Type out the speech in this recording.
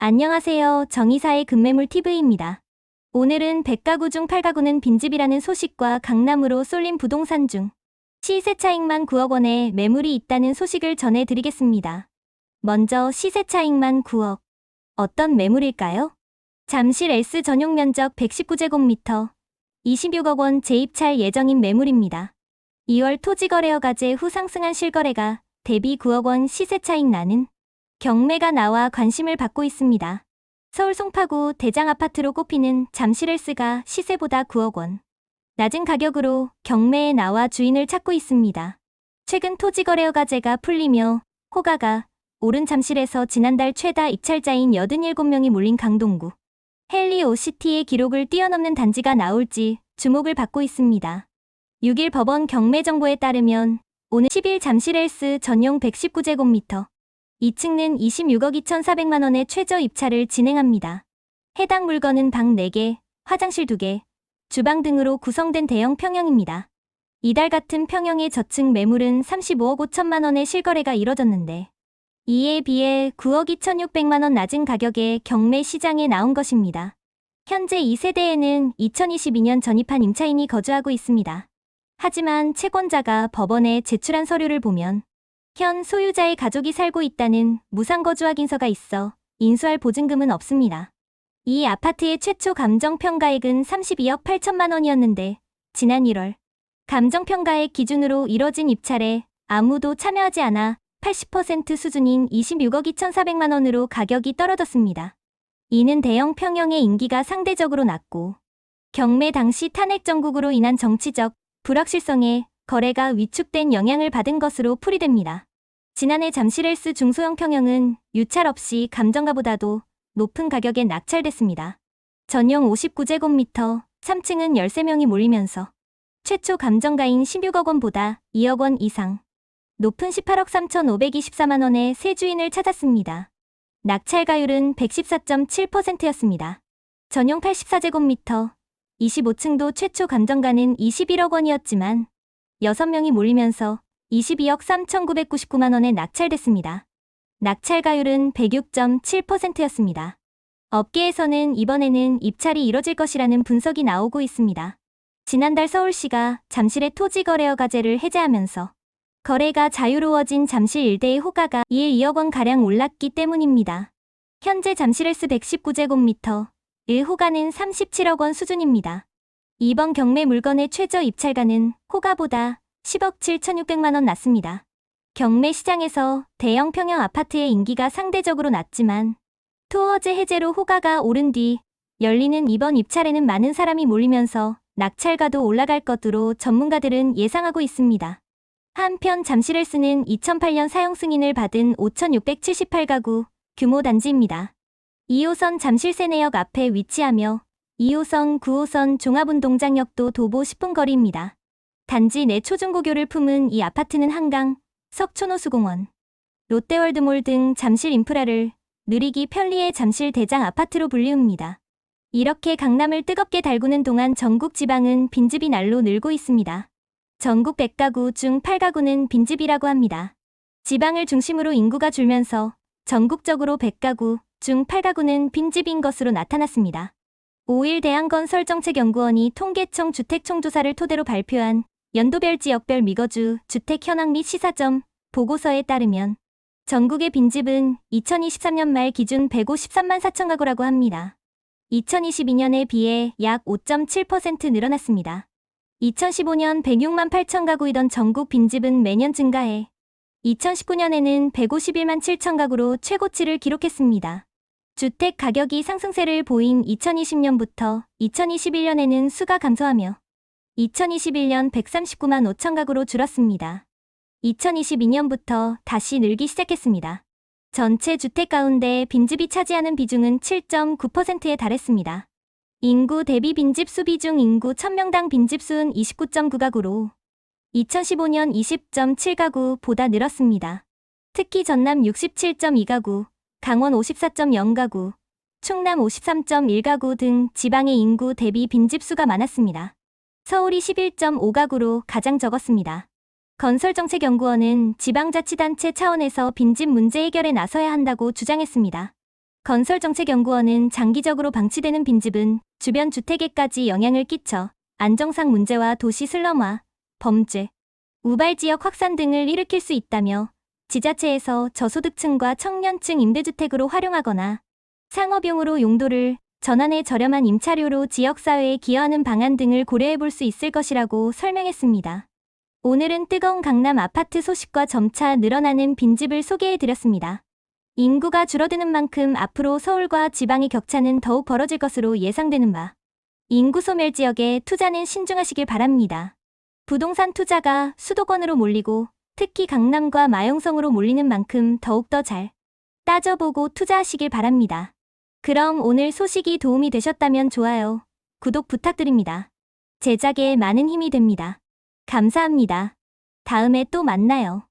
안녕하세요. 정의사의 급매물 TV입니다. 오늘은 100가구 중 8가구는 빈집이라는 소식과 강남으로 쏠린 부동산 중 시세 차익만 9억 원의 매물이 있다는 소식을 전해드리겠습니다. 먼저 시세 차익만 9억. 어떤 매물일까요? 잠실 S 전용 면적 119제곱미터, 26억 원 재입찰 예정인 매물입니다. 2월 토지거래허가제 후 상승한 실거래가 대비 9억 원 시세 차익 나는 경매가 나와 관심을 받고 있습니다. 서울 송파구 대장아파트로 꼽히는 잠실 S가 시세보다 9억 원 낮은 가격으로 경매에 나와 주인을 찾고 있습니다. 최근 토지거래허가제가 풀리며 호가가 오른 잠실에서 지난달 최다 입찰자인 87명이 몰린 강동구 헬리오시티의 기록을 뛰어넘는 단지가 나올지 주목을 받고 있습니다. 6일 법원 경매 정보에 따르면 오늘 10일 잠실 S 전용 119제곱미터 2층는 26억 2,400만 원의 최저 입찰을 진행합니다. 해당 물건은 방 4개, 화장실 2개, 주방 등으로 구성된 대형 평형입니다. 이달 같은 평형의 저층 매물은 35억 5천만 원의 실거래가 이뤄졌는데 이에 비해 9억 2,600만 원 낮은 가격에 경매 시장에 나온 것입니다. 현재 이 세대에는 2022년 전입한 임차인이 거주하고 있습니다. 하지만 채권자가 법원에 제출한 서류를 보면 현 소유자의 가족이 살고 있다는 무상거주 확인서가 있어 인수할 보증금은 없습니다. 이 아파트의 최초 감정평가액은 32억 8천만 원이었는데 지난 1월 감정평가액 기준으로 이뤄진 입찰에 아무도 참여하지 않아 80% 수준인 26억 2,400만 원으로 가격이 떨어졌습니다. 이는 대형 평형의 인기가 상대적으로 낮고 경매 당시 탄핵 정국으로 인한 정치적 불확실성에 거래가 위축된 영향을 받은 것으로 풀이됩니다. 지난해 잠실 S 중소형 평형은 유찰 없이 감정가보다도 높은 가격에 낙찰됐습니다. 전용 59제곱미터 3층은 13명이 몰리면서 최초 감정가인 16억 원보다 2억 원 이상 높은 18억 3,524만 원의 새 주인을 찾았습니다. 낙찰가율은 114.7%였습니다. 전용 84제곱미터 25층도 최초 감정가는 21억 원이었지만 6명이 몰리면서 22억 3,999만 원에 낙찰됐습니다. 낙찰가율은 106.7%였습니다. 업계에서는 이번에는 입찰이 이뤄질 것이라는 분석이 나오고 있습니다. 지난달 서울시가 잠실의 토지거래허가제를 해제하면서 거래가 자유로워진 잠실 일대의 호가가 이에 2억 원가량 올랐기 때문입니다. 현재 잠실 S 119제곱미터 의 호가는 37억 원 수준입니다. 이번 경매 물건의 최저 입찰가는 호가보다 10억 7,600만 원 낮습니다. 경매 시장에서 대형 평형 아파트의 인기가 상대적으로 낮지만 토어제 해제로 호가가 오른 뒤 열리는 이번 입찰에는 많은 사람이 몰리면서 낙찰가도 올라갈 것으로 전문가들은 예상하고 있습니다. 한편 잠실 S는 2008년 사용 승인을 받은 5,678가구 규모 단지입니다. 2호선 잠실 세내역 앞에 위치하며 2호선, 9호선 종합운동장역도 도보 10분 거리입니다. 단지 내 초중고교를 품은 이 아파트는 한강, 석촌호수공원, 롯데월드몰 등 잠실 인프라를 누리기 편리해 잠실 대장 아파트로 불리웁니다. 이렇게 강남을 뜨겁게 달구는 동안 전국 지방은 빈집이 날로 늘고 있습니다. 전국 100가구 중 8가구는 빈집이라고 합니다. 지방을 중심으로 인구가 줄면서 전국적으로 100가구 중 8가구는 빈집인 것으로 나타났습니다. 5일 대한건설정책연구원이 통계청 주택총조사를 토대로 발표한 연도별 지역별 미거주 주택 현황 및 시사점 보고서에 따르면 전국의 빈집은 2023년 말 기준 153만 4천 가구라고 합니다. 2022년에 비해 약 5.7% 늘어났습니다. 2015년 106만 8천 가구이던 전국 빈집은 매년 증가해 2019년에는 151만 7천 가구로 최고치를 기록했습니다. 주택 가격이 상승세를 보인 2020년부터 2021년에는 수가 감소하며 2021년 139만 5천 가구로 줄었습니다. 2022년부터 다시 늘기 시작했습니다. 전체 주택 가운데 빈집이 차지하는 비중은 7.9%에 달했습니다. 인구 대비 빈집 수 비중 인구 1000명당 빈집 수는 29.9가구로 2015년 20.7가구보다 늘었습니다. 특히 전남 67.2가구, 강원 54.0가구, 충남 53.1가구 등 지방의 인구 대비 빈집 수가 많았습니다. 서울이 11.5가구로 가장 적었습니다. 건설정책연구원은 지방자치단체 차원에서 빈집 문제 해결에 나서야 한다고 주장했습니다. 건설정책연구원은 장기적으로 방치되는 빈집은 주변 주택에까지 영향을 끼쳐 안정상 문제와 도시 슬럼화, 범죄, 우발지역 확산 등을 일으킬 수 있다며 지자체에서 저소득층과 청년층 임대주택으로 활용하거나 상업용으로 용도를 전환해 저렴한 임차료로 지역사회에 기여하는 방안 등을 고려해 볼 수 있을 것이라고 설명했습니다. 오늘은 뜨거운 강남 아파트 소식과 점차 늘어나는 빈집을 소개해 드렸습니다. 인구가 줄어드는 만큼 앞으로 서울과 지방의 격차는 더욱 벌어질 것으로 예상되는 바, 인구 소멸 지역에 투자는 신중하시길 바랍니다. 부동산 투자가 수도권으로 몰리고 특히 강남과 마용성으로 몰리는 만큼 더욱더 잘 따져보고 투자하시길 바랍니다. 그럼 오늘 소식이 도움이 되셨다면 좋아요, 구독 부탁드립니다. 제작에 많은 힘이 됩니다. 감사합니다. 다음에 또 만나요.